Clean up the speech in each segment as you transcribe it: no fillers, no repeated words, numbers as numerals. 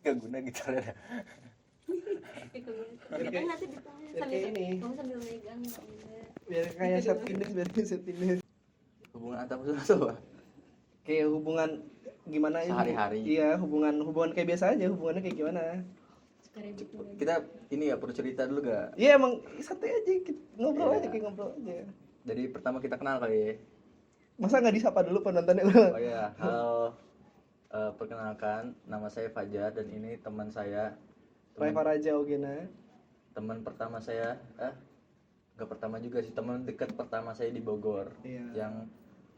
Gak guna gitarnya. Kan nanti di sambil ini. kamu sambil megang Biar kayak sepindes. Hubungan antar personal tuh apa? Kayak hubungan gimana ya? Sehari-hari. Iya, hubungan kayak biasa aja, hubungannya kayak gimana. suka ribut juga. Kita ini ya perlu cerita dulu gak? Iya emang santai aja, ngobrol Iya. aja kayak ngobrol aja. Dari pertama kita kenal kali ya. Masa nggak disapa dulu penontonnya? Oh iya, halo. Perkenalkan, nama saya Fajar dan ini teman saya. Raifa Raja Ogena. Teman pertama saya, nggak pertama juga sih, teman dekat pertama saya di Bogor. Iya. Yang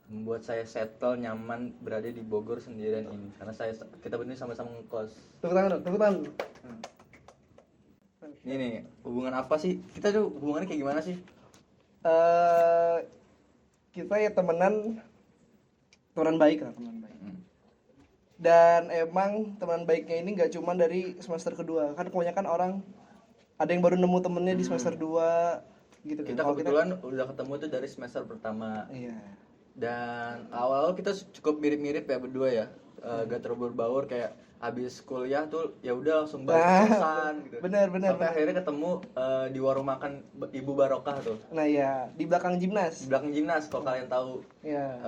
membuat saya settle nyaman berada di Bogor sendirian ini karena kita berdua sama-sama ngekos. Tepuk tangan. Ini nih, hubungan apa sih? Kita tuh hubungannya kayak gimana sih? Kita ya temenan baik lah, teman baik. Dan emang teman baiknya ini nggak cuma dari semester kedua, kan kebanyakan orang ada yang baru nemu temennya di semester 2 gitu kan. Kita Kalau kebetulan udah ketemu tuh dari semester pertama. Iya. Dan awal kita cukup mirip-mirip ya berdua ya. Gak terlalu berbaur, kayak habis kuliah tuh ya udah langsung balik kosan gitu. Bener. Sampai akhirnya ketemu di warung makan Ibu Barokah tuh. Nah ya, di belakang Di Gimnas. belakang Gimnas kalau kalian tahu. Iya.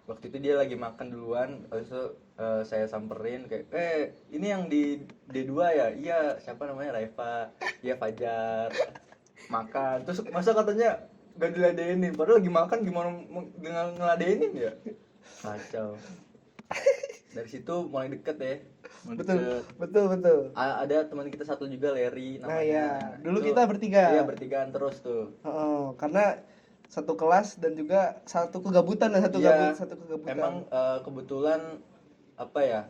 Waktu itu dia lagi makan duluan, habis itu saya samperin kayak, ini yang di D2 ya? Iya, siapa namanya? Raifa. Iya, Fajar. Makan. Terus masa katanya gak diladenin, padahal lagi makan gimana ngeladenin ya? Kacau. Dari situ mulai deket ya. Betul. Ada teman kita satu juga, Larry namanya. Nah ya, dulu Itu, kita bertiga. Iya, bertigaan terus tuh. Karena satu kelas dan juga satu kegabutan dan satu Iya, kegabutan. emang kebetulan apa ya,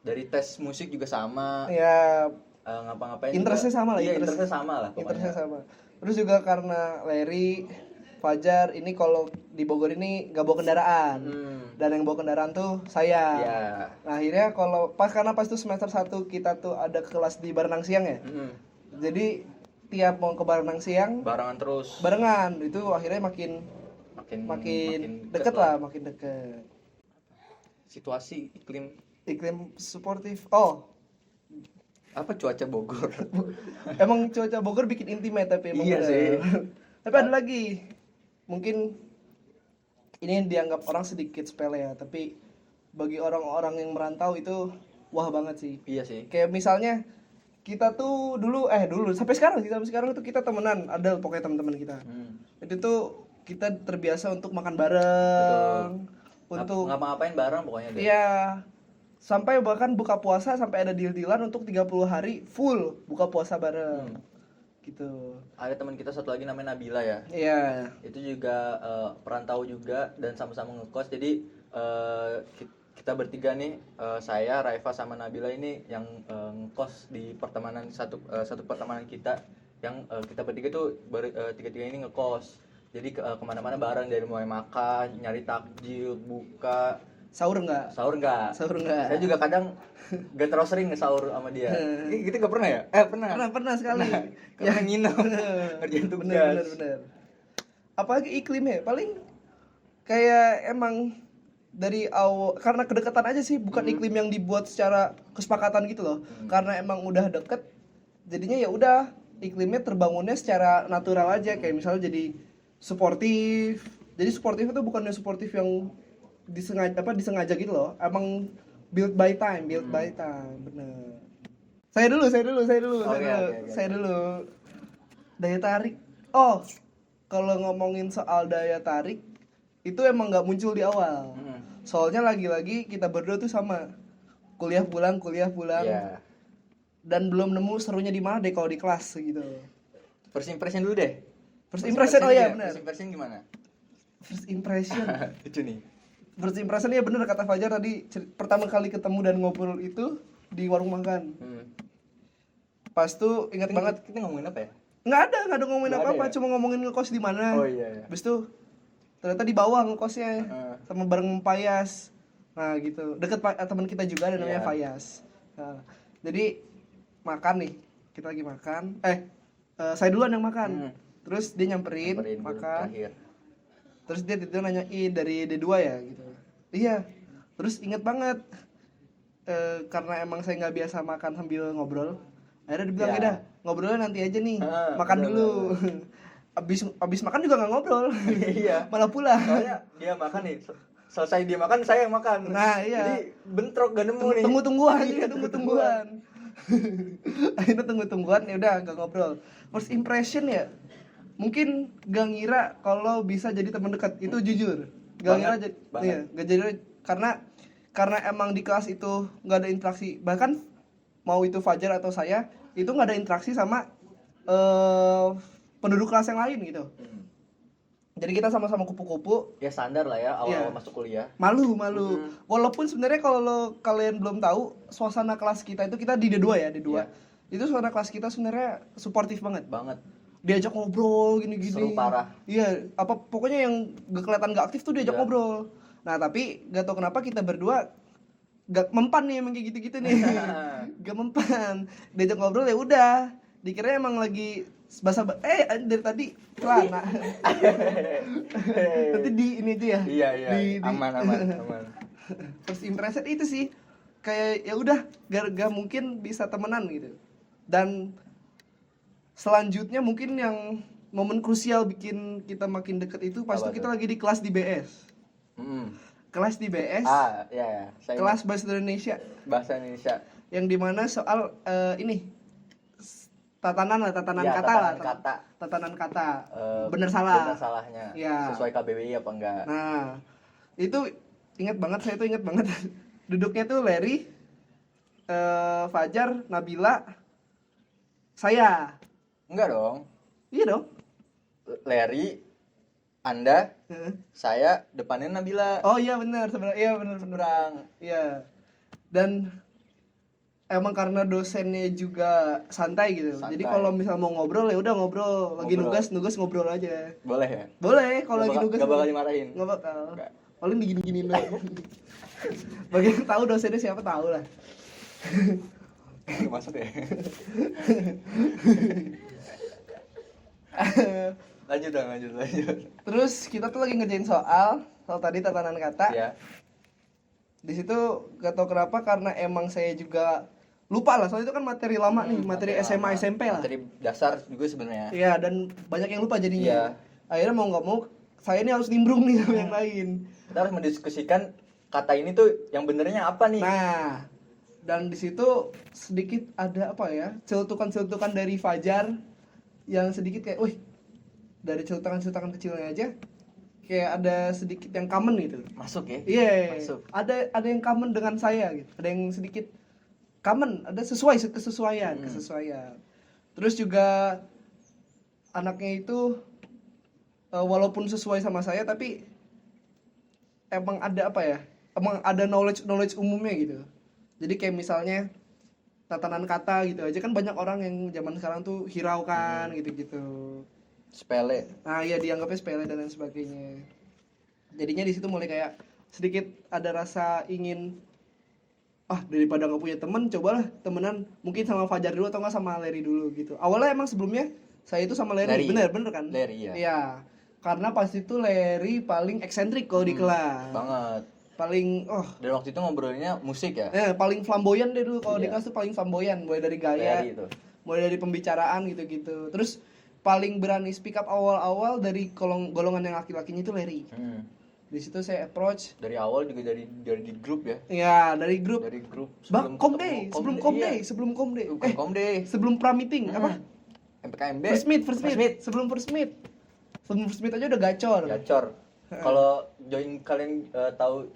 dari tes musik juga sama. Ya, Ngapa-ngapain interestnya juga, sama lah. iya, interestnya sama lah pokoknya. Interestnya sama. Terus juga karena Larry, Fajar ini kalau di Bogor ini gak bawa kendaraan. Dan yang bawa kendaraan tuh saya. Iya. Nah, akhirnya karena pas tuh semester 1 kita tuh ada kelas di Barenang Siang ya. Jadi tiap mau ke Barenang Siang Barengan terus. barengan, itu akhirnya makin deket lah, makin deket. Situasi Iklim suportif. apa cuaca Bogor? Emang cuaca Bogor bikin intimate tapi emang Iya bener. sih. Tapi ada lagi, mungkin ini dianggap orang sedikit sepele ya, tapi bagi orang-orang yang merantau itu wah banget sih. Iya sih. Kayak misalnya kita tuh dulu sampai sekarang tuh kita temenan, ada pokoknya teman-teman kita. Itu tuh kita terbiasa untuk makan bareng. Betul. Untuk ngapa-ngapain bareng pokoknya deh. iya, sampai bahkan buka puasa sampai ada deal-dealan untuk 30 hari full buka puasa bareng. Gitu. Ada teman kita satu lagi namanya Nabila ya. Iya. Itu juga perantau juga dan sama-sama ngekos. Jadi kita bertiga nih, saya, Raifa sama Nabila ini yang ngekos di pertemanan satu pertemanan kita, yang kita bertiga tuh tiga-tiga ini ngekos. Jadi kemana-mana bareng, dari mulai makan, nyari takjil, buka. Sahur enggak? Sahur enggak? Saya juga kadang gak terlalu sering nge-sahur sama dia. Kita gak pernah ya? Pernah. Pernah sekali. Karena nginep ngerjain tugas. Bener. Apalagi iklimnya, paling kayak emang dari awal, karena kedekatan aja sih, bukan iklim yang dibuat secara kesepakatan gitu loh. Karena emang udah deket, jadinya ya udah iklimnya terbangunnya secara natural aja. Kayak misalnya jadi suportif. Jadi suportif itu bukannya suportif yang disengaja gitu loh. Emang build by time, bener. Saya dulu. Saya dulu. Daya tarik. Kalau ngomongin soal daya tarik, itu emang nggak muncul di awal. Soalnya lagi-lagi kita berdua tuh sama kuliah pulang. Iya. Dan belum nemu serunya di mana deh kalau di kelas gitu. First impression dulu deh. First impression, ya, benar. First impression gimana? First impression. Itu nih. First impression ya bener kata Fajar tadi, pertama kali ketemu dan ngobrol itu di warung makan. Pas tuh ingat banget, Kita ngomongin apa ya? nggak ada ngomongin Nggak apa-apa, ada ya? cuma ngomongin ngekos di mana. Oh iya. Habis itu ternyata di bawah ngekosnya sama bareng Fayas. Nah gitu, deket teman kita juga ada namanya Fayas. Nah, jadi makan nih, kita lagi makan. Saya duluan yang makan. Terus dia nyamperin makan. Terus dia tiba-tiba nanyain dari D2 ya gitu. Iya. Terus inget banget karena emang saya nggak biasa makan sambil ngobrol, akhirnya dibilang Ya. ya udah ngobrolnya nanti aja nih, makan bener, dulu. abis makan juga nggak ngobrol. Iya. Malah pulang. Soalnya dia makan nih, selesai dia makan saya yang makan. Nah, iya. Jadi bentrok gak nemu nih. Tunggu-tungguan, Iya, tunggu-tungguan. Akhirnya tunggu-tungguan ya udah gak ngobrol. First impression ya, mungkin gak ngira kalau bisa jadi teman dekat, itu jujur. Gak ngira jadi, iya, gak jadi karena emang di kelas itu nggak ada interaksi, bahkan mau itu Fajar atau saya itu nggak ada interaksi sama penduduk kelas yang lain gitu. Jadi kita sama-sama kupu-kupu. Ya standar lah ya awal Iya. masuk kuliah. Malu. Walaupun sebenarnya kalau kalian belum tahu, suasana kelas kita itu, kita di D2 ya, D2. Iya. Itu suasana kelas kita sebenarnya suportif banget. Banget. Diajak ngobrol gini-gini. Seru parah. Iya, pokoknya yang gak kelihatan gak aktif tuh diajak Iya. ngobrol. Nah, tapi gak tau kenapa kita berdua gak mempan nih emang kayak gitu-gitu nih. Gak mempan. Diajak ngobrol ya udah. Dikira emang lagi dari tadi celana. Nanti di ini aja ya. Iya. Di- Aman. First impression itu sih kayak ya udah gak mungkin bisa temenan gitu. Dan selanjutnya mungkin yang momen krusial bikin kita makin deket itu pas Apa itu kita tuh? lagi di kelas di BS. Kelas di BS, Ya. Saya kelas bahasa Indonesia, bahasa Indonesia. yang dimana soal ini tatanan Ya, kata tatanan kata. tatanan kata, Eh, benar salah. Benar salahnya. Iya. Sesuai KBBI apa enggak? Nah, itu ingat banget, saya tuh ingat banget. Duduknya tuh Larry, Fajar, Nabila, saya. Enggak dong. Iya dong. Larry, Anda, Heeh. saya, depannya Nabila. Oh iya benar, sebenarnya iya benar. Seberang. Iya. Dan emang karena dosennya juga santai gitu. Santai. Jadi kalau misal mau ngobrol ya udah ngobrol. Lagi Ngobrol. nugas ngobrol aja. Boleh ya? Boleh kalau lagi nugas. Gak bakal dimarahin. Nggak bakal. Nggak. Paling digini-giniin doang. Bagi yang tahu dosennya siapa tahu lah. Masuk ya. lanjut. Terus kita tuh lagi ngerjain soal tadi tatanan kata. Ya. Di situ gak tau kenapa, karena emang saya juga lupa lah, soalnya itu kan materi lama nih, materi SMA lama. SMP lah. Materi dasar juga sebenarnya. Iya, dan banyak yang lupa jadinya. Iya. Akhirnya mau nggak mau saya ini harus nimbrung nih sama yang lain. Kita harus mendiskusikan kata ini tuh yang benernya apa nih. Nah, dan di situ sedikit ada apa ya, celutukan dari Fajar yang sedikit kayak, wih, dari celutukan kecilnya aja kayak ada sedikit yang common gitu. Masuk ya? Iya, Masuk. ada yang common dengan saya gitu. Ada yang sedikit common, ada kesesuaian. Terus juga anaknya itu walaupun sesuai sama saya, tapi emang ada apa ya? Emang ada knowledge umumnya gitu. Jadi kayak misalnya tatanan kata gitu aja kan banyak orang yang zaman sekarang tuh hiraukan gitu-gitu. Sepele. Nah, ya dianggapnya sepele dan lain sebagainya. Jadinya di situ mulai kayak sedikit ada rasa ingin daripada nggak punya teman, cobalah temenan mungkin sama Fajar dulu atau nggak sama Larry dulu gitu. Awalnya emang sebelumnya saya itu sama Larry. Bener kan? Larry ya. Iya. Karena pas itu Larry paling eksentrik kalau di kelas. Banget. Paling Dan waktu itu ngobrolnya musik ya. paling flamboyan deh dulu kalau di Iya. kelas tuh paling flamboyan, mulai dari gaya, Larry itu. mulai dari pembicaraan gitu-gitu. Terus paling berani speak up awal-awal dari golongan yang laki-lakinya itu Larry. Di situ saya approach. Dari awal juga dari di grup ya. Ya, dari grup. Dari grup Sebelum Komday. Bukan Komday. Sebelum pra-meeting, apa? MPKMB. First meet. Sebelum first meet. Sebelum first meet aja udah gacor. Gacor. Kalau join kalian tahu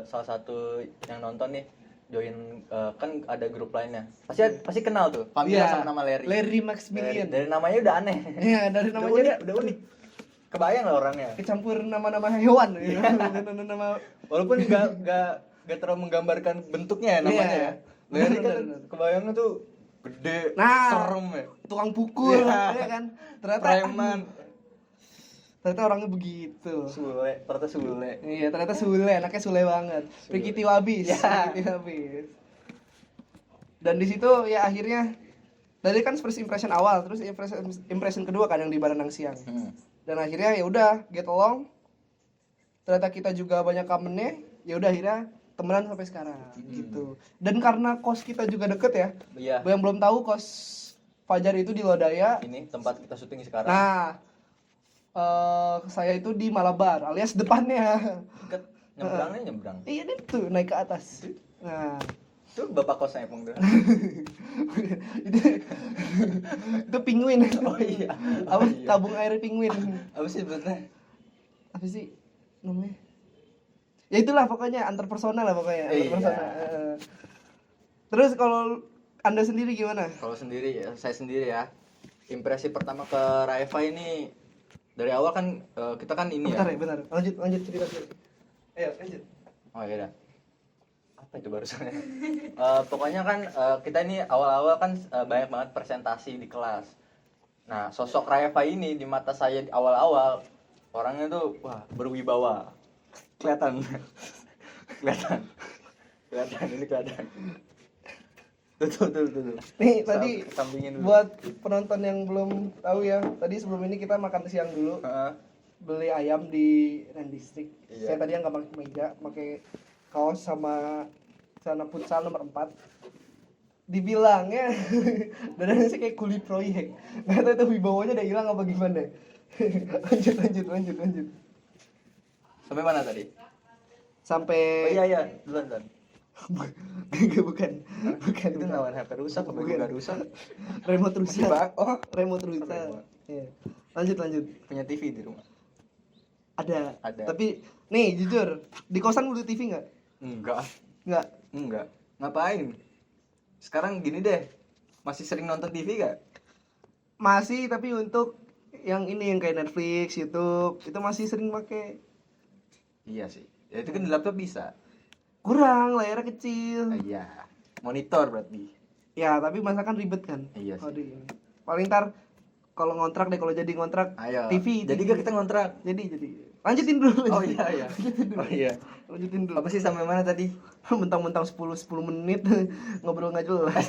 salah satu yang nonton nih, join kan ada grup lainnya. Pasti kenal tuh. Familiar Iya, sama nama Larry. Larry Maximilian. Dari namanya udah aneh. Iya, dari namanya udah unik. Kebayang lah orangnya. kecampur nama-nama hewan gitu. Nama Walaupun nggak terlalu menggambarkan bentuknya ya namanya Iya. ya. Larry kan Bener. kebayangnya tuh gede, Nah. serem ya. tukang pukul, Iya. ya kan? Ternyata Preman, orangnya begitu. ternyata Sule. Iya, ternyata Sule, anaknya Sule banget. Rikiti Wabis. Ya. Rikiti Wabis. Dan di situ ya akhirnya dari kan first impression awal, terus impression kedua kan yang di Baranang Siang. Dan akhirnya ya udah get along. Ternyata kita juga banyak commonnya, ya udah akhirnya temenan sampai sekarang gitu. Dan karena kos kita juga deket ya, Iya. yang belum tahu kos Fajar itu di Lodaya. Ini tempat kita syuting sekarang. Nah, saya itu di Malabar alias depannya. Deket, nyebrangnya nyebrang. Iya deh tuh naik ke atas. Nah, Itu bapak kosnya Epong tuh. itu, itu penguin. Oh iya. Apa Oh iya. tabung air penguin? Apa sih sebetulnya? Apa sih namanya? Ya itulah pokoknya antar personal lah pokoknya. Antar Iya. personal. Terus kalau Anda sendiri gimana? Kalau sendiri ya, saya sendiri ya. Impresi pertama ke Raifa ini dari awal kan kita kan ini Bentar ya. ya, bentar. Lanjut cerita dulu. Ayo, lanjut. Oh iya dah. Apa itu barusan? Pokoknya kan kita ini awal-awal kan banyak banget presentasi di kelas. Nah, sosok Raifa ini di mata saya di awal-awal orangnya tuh wah berwibawa. Kelihatan. Kelihatan ini kelihatan. Tuh. Nih tadi Sampingin dulu. buat penonton yang belum tahu ya, tadi sebelum ini kita makan siang dulu. Heeh. Beli ayam di Ren District. Iya. Saya tadi yang nggak pakai meja, pakai kaos sama celana futsal nomor 4. Dibilangnya dadanya sih kayak kuli proyek. Nggak tahu itu wibawanya udah hilang apa gimana. lanjut. Sampai mana tadi? Sampai Oh iya, duluan. bukan. Itu lawan HP rusak apa Bukan. gua rusak? Remote rusak. Oh, Remote rusak. remote. Iya. Lanjut. punya TV di rumah. Ada. Ada. Tapi nih jujur, di kosan beli TV nggak? Enggak. Nggak. Ngapain? Sekarang gini deh. Masih sering nonton TV gak? Masih, tapi untuk yang ini yang kayak Netflix, YouTube, itu masih sering pakai. Iya sih. Ya itu kan di laptop bisa. Kurang, layarnya kecil. Iya. Monitor berarti. Ya, tapi masa kan ribet kan. Iya sih. Aduh, ini. Paling ntar kalau ngontrak deh, kalau jadi ngontrak Ayo. TV. Jadi gak kita ngontrak? Jadi. Lanjutin dulu. Oh iya. Oh iya. Lanjutin dulu. Apa sih sampai mana tadi? Mentang-mentang 10 menit ngobrol nggak jelas.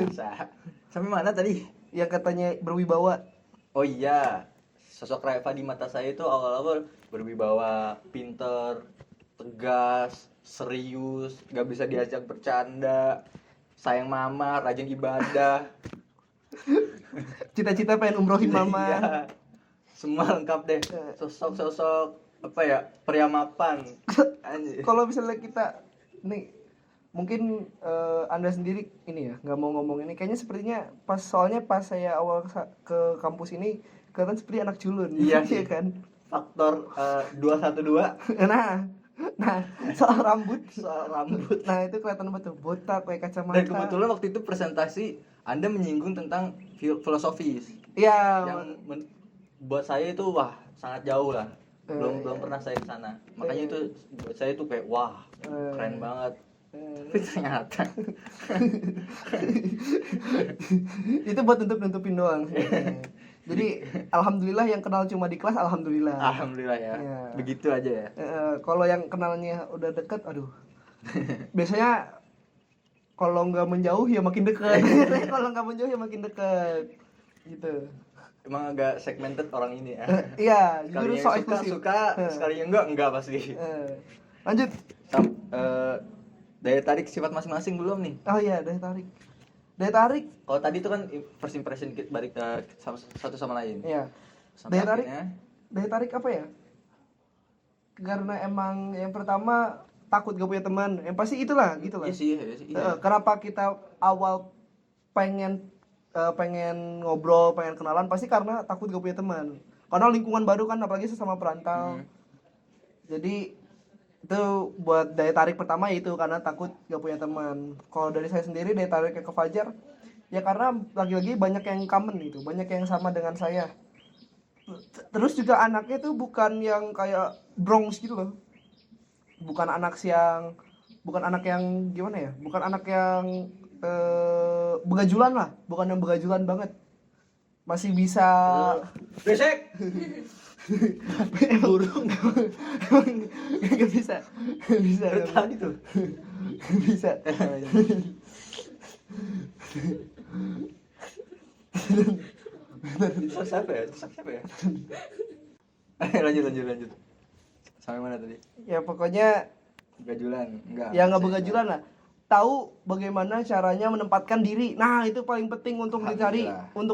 Bisa. Sampai mana tadi? Yang katanya berwibawa. Oh iya. Sosok Raifa di mata saya itu awal-awal berwibawa, pinter, tegas, serius, gak bisa diajak bercanda, sayang mama, rajin ibadah. Cita-cita pengen umrohin mama. Iya. Semua lengkap deh. Sosok apa ya? Pria mapan. Anjir. Kalau misalnya kita nih mungkin Anda sendiri ini ya nggak mau ngomong ini kayaknya sepertinya soalnya pas saya awal ke kampus ini kelihatan seperti anak culun. Iya Iya kan. Faktor 212 nah soal rambut Nah, itu kelihatan betul botak kayak kacamata. dan kebetulan waktu itu presentasi Anda menyinggung tentang filosofis Iya. buat saya itu wah sangat jauh lah. Belum Iya. pernah saya ke sana. Makanya itu buat saya itu kayak wah, keren banget. Tapi ternyata itu buat nutupin doang. Jadi alhamdulillah yang kenal cuma di kelas alhamdulillah. alhamdulillah ya. Iya. Begitu aja ya. Kalau yang kenalnya udah deket, aduh. Biasanya kalau nggak menjauh ya makin dekat. Kalau nggak menjauh ya makin dekat. Gitu. Emang agak segmented orang ini ya. Iya, Sekalinya jujur so suka, eksklusif. suka, sekalinya enggak pasti. Lanjut. Daya tarik sifat masing-masing belum nih? Oh iya, daya tarik. Daya tarik. Kalau tadi itu kan first impression balik satu sama lain. Iya. Sampai Daya tarik. akhirnya, Daya tarik apa ya? Karena emang yang pertama takut gak punya teman. Yang pasti itulah, gitulah. iya sih. Kenapa kita awal pengen ngobrol, pengen kenalan pasti karena takut gak punya teman. Karena lingkungan baru kan apalagi sesama perantau. Jadi itu buat daya tarik pertama itu karena takut gak punya teman. Kalau dari saya sendiri daya tariknya ke Fajar ya karena lagi-lagi banyak yang common gitu, banyak yang sama dengan saya. Terus juga anaknya tuh bukan yang kayak Bronx gitu loh. Bukan anak yang gimana ya? Bukan anak yang begajulan lah, bukan yang begajulan banget. Masih bisa besek. Burung. Gak bisa. Dari tadi tuh. Bisa. Siapa ya? Lanjut. Sampai mana tadi? Ya pokoknya Begajulan, enggak. Ya nggak begajulan lah. Tahu bagaimana caranya menempatkan diri. Nah, itu paling penting untuk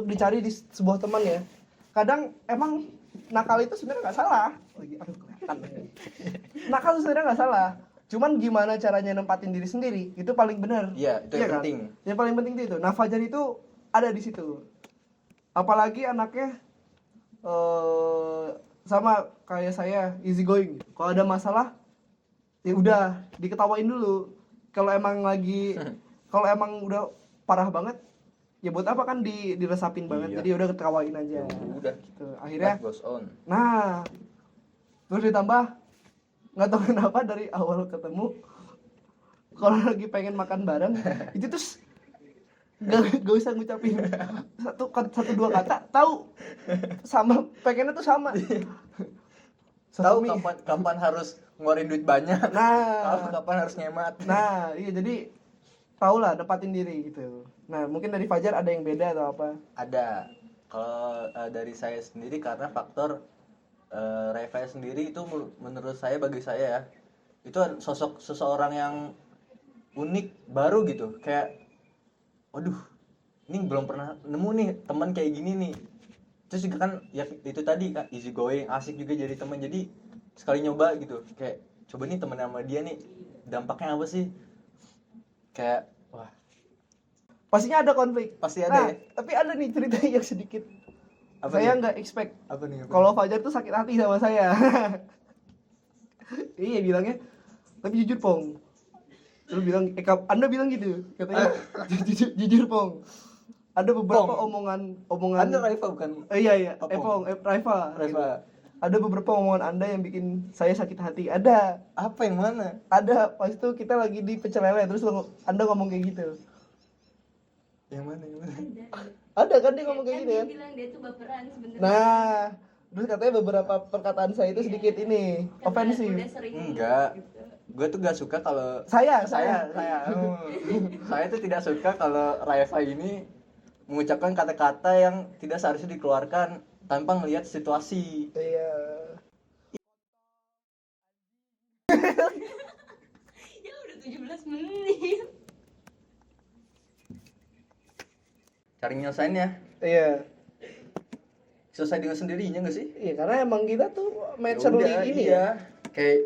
dicari di sebuah teman ya. Kadang emang nakal itu sebenarnya nggak salah. Aduh, kelihatan. Nakal itu sebenarnya nggak salah. Cuman gimana caranya nempatin diri sendiri itu paling benar. Iya, itu yang penting. Yang paling penting itu. Nah, Fajar itu ada di situ. Apalagi anaknya sama kayak saya, easy going. Kalau ada masalah ya udah diketawain dulu. Kalau emang udah parah banget ya buat apa kan diresapin banget. Iya. Jadi udah ketawain aja. Udah Gitu. Akhirnya life goes on. nah terus ditambah nggak tahu kenapa dari awal ketemu kalau lagi pengen makan bareng itu terus gak usah ngucapin satu dua kata tahu sama pengennya tuh sama. Tahu kapan harus ngeluarin duit banyak. Tahu kapan harus ngemat. Nah, iya jadi tau lah nempatin diri gitu. Nah, mungkin dari Fajar ada yang beda atau apa? Ada. Kalau dari saya sendiri karena faktor Reva sendiri itu menurut saya, bagi saya ya, itu sosok seseorang yang unik, baru gitu. Kayak waduh, ini belum pernah nemu nih teman kayak gini nih. Terus juga kan ya itu tadi kan easy going, asik juga jadi teman. Jadi sekali nyoba gitu, kayak coba nih temen sama dia nih, dampaknya apa sih? Kayak wah, Pastinya ada konflik. pasti ada ya. Tapi ada nih cerita yang sedikit Apa saya nih? nggak expect. Apa nih? Kalau Fajar tuh sakit hati sama saya. Iya bilangnya. Tapi jujur Pong. Lu bilang, Anda bilang gitu. Katanya jujur Pong. Ada beberapa omongan. Anda Reva bukan? Iya. Pong. Reva. Reva. Gitu. Ada beberapa omongan Anda yang bikin saya sakit hati. Ada. Apa yang mana? Ada. Pas itu kita lagi di pecel lele terus Anda ngomong kayak gitu. Yang mana? Ada kan dia ngomong kayak gitu Dia kan? bilang dia tuh baperan sebenarnya. Nah, terus katanya beberapa perkataan saya itu sedikit ini Karena ofensif. udah sering Enggak. gitu. Gue tuh gak suka kalau Saya. saya tuh tidak suka kalau Reva ini mengucapkan kata-kata yang tidak seharusnya dikeluarkan tanpa melihat situasi. Iya. Ya udah 17 menit. Cari nyelesainnya. Iya. Selesai dengan sendirinya gak sih? Iya, karena emang kita tuh Ya naturally udah, ini iya. ya. Kayak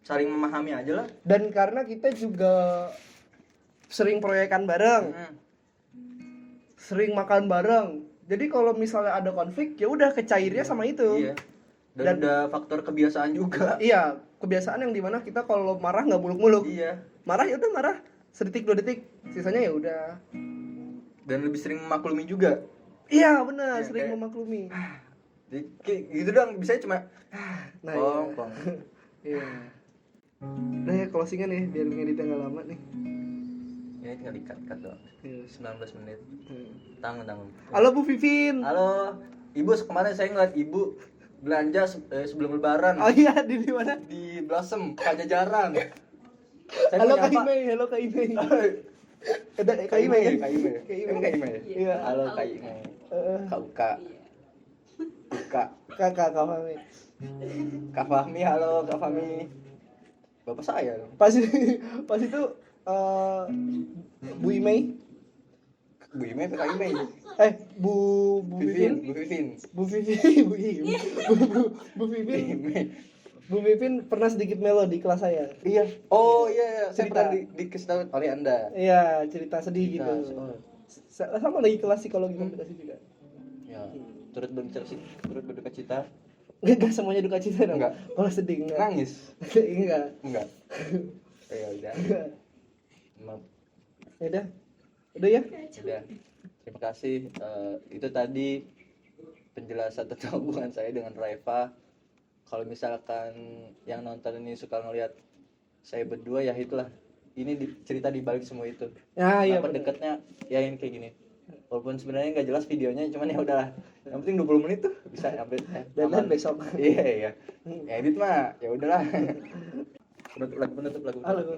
saling memahami aja lah. Dan karena kita juga sering proyekan bareng, sering makan bareng. Jadi kalau misalnya ada konflik, ya udah kecairnya sama itu. Iya. Dan udah faktor kebiasaan juga. Iya, kebiasaan yang dimana kita kalau marah nggak muluk-muluk. Iya. Marah ya udah marah, sedetik 2 detik, sisanya ya udah. Dan lebih sering memaklumi juga. Iya benar, Ya, sering kayak- memaklumi. Jadi, kayak gitu doang, bisa cuma Nah, pong. iya. Udah ya closingan ya, biar ngeditnya nggak lama nih. Ini tinggal dikat-kat doang. Iya. 19 menit. Tanggung. Halo Bu Vivin. Halo, Ibu, kemarin saya ngeliat Ibu belanja sebelum lebaran Oh iya, di mana? di Blossom Pajajaran. Halo Kak Ime, halo Kak Ime. Ada Kak Ime kan? Kak Ime. Kak Ime. Emang Kak Ime. Iya. Halo Kak Ime. Kak Uka. Uka. Kakak Kak Fahmi. Kak Fahmi, halo Kak Fahmi. Bapak saya. Pas itu Bu Ime, Bu Ime atau Kak Ime? Bu Vivin, Bu Vivin. Bu Vivin, Bu Vivin, Ime. Bu Vivin pernah sedikit melo di kelas saya. Iya. Oh iya, saya Cerita. pernah dikasih tahu oleh Anda. Iya, cerita sedih Cerita, gitu. oh. Sama lagi kelas psikologi komunikasi juga. Ya, turut berduka cita. Enggak semuanya duka cita dong. Enggak. Kalau sedih enggak. Nangis. Enggak. Enggak. Ya udah. Enggak. Maaf. Ya udah. Udah ya? Udah. Terima kasih. Itu tadi penjelasan tentang hubungan saya dengan Reva. Kalau misalkan yang nonton ini suka ngelihat saya berdua, ya itulah. Ini cerita di balik semua itu. Ya, iya. Kenapa deketnya ya ini kayak gini. Walaupun sebenarnya nggak jelas videonya, cuman ya udahlah. Yang penting 20 menit tuh bisa sampai Dan besok. Iya. Edit mah ya udahlah. Lagu penutup. Halo, gue